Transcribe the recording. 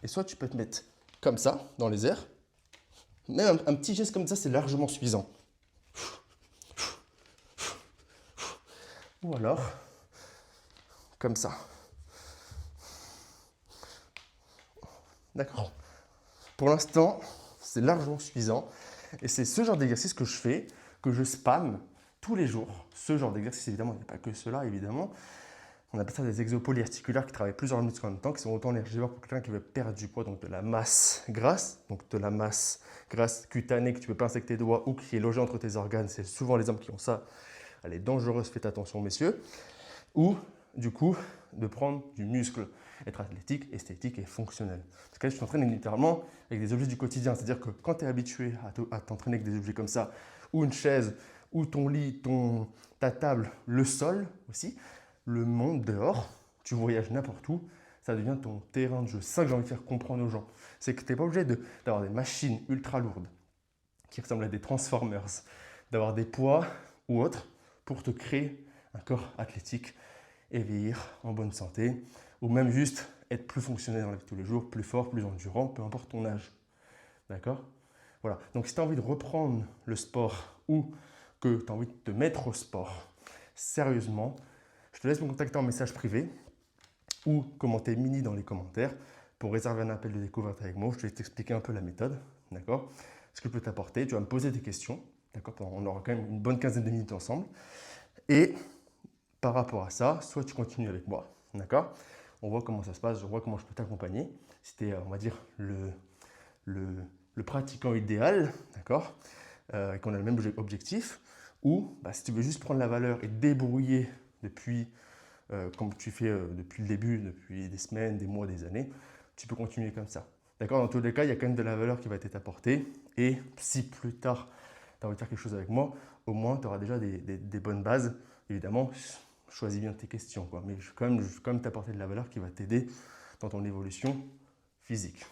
Et soit tu peux te mettre comme ça, dans les airs. Même un petit geste comme ça, c'est largement suffisant. Ou alors, comme ça. D'accord. Pour l'instant, c'est largement suffisant. Et c'est ce genre d'exercice que je fais, que je spamme tous les jours. Ce genre d'exercice, évidemment, il n'y a pas que cela, évidemment. On appelle ça des exos polyarticulaires qui travaillent plusieurs muscles en même temps, qui sont autant énergivores pour quelqu'un qui veut perdre du poids, donc de la masse grasse, donc de la masse grasse cutanée que tu peux pincer avec tes doigts ou qui est logée entre tes organes. C'est souvent les hommes qui ont ça. Elle est dangereuse, faites attention, messieurs. Ou, du coup, de prendre du muscle, être athlétique, esthétique et fonctionnel. Parce que là, je t'entraîne littéralement avec des objets du quotidien. C'est-à-dire que quand tu es habitué à t'entraîner avec des objets comme ça, ou une chaise, ou ton lit, ta table, le sol aussi, le monde dehors, tu voyages n'importe où, ça devient ton terrain de jeu. C'est ça que j'ai envie de faire comprendre aux gens. C'est que tu n'es pas obligé d'avoir des machines ultra lourdes qui ressemblent à des Transformers, d'avoir des poids ou autres pour te créer un corps athlétique et vieillir en bonne santé, ou même juste être plus fonctionnel dans la vie de tous les jours, plus fort, plus endurant, peu importe ton âge. D'accord? Voilà. Donc si tu as envie de reprendre le sport ou que tu as envie de te mettre au sport sérieusement, je te laisse me contacter en message privé ou commenter mini dans les commentaires pour réserver un appel de découverte avec moi. Je vais t'expliquer un peu la méthode, d'accord? Ce que je peux t'apporter. Tu vas me poser des questions, d'accord? On aura quand même une bonne quinzaine de minutes ensemble. Et par rapport à ça, soit tu continues avec moi, d'accord? On voit comment ça se passe, je vois comment je peux t'accompagner. C'était, on va dire, le pratiquant idéal, d'accord? Qu'on a le même objectif. Ou bah, si tu veux juste prendre la valeur et te débrouiller depuis, comme tu fais depuis le début, depuis des semaines, des mois, des années, tu peux continuer comme ça. D'accord? Dans tous les cas, il y a quand même de la valeur qui va t'être apportée. Et si plus tard, tu as envie de faire quelque chose avec moi, au moins tu auras déjà des bonnes bases. Évidemment, choisis bien tes questions, quoi. Mais je vais quand même t'apporter de la valeur qui va t'aider dans ton évolution physique.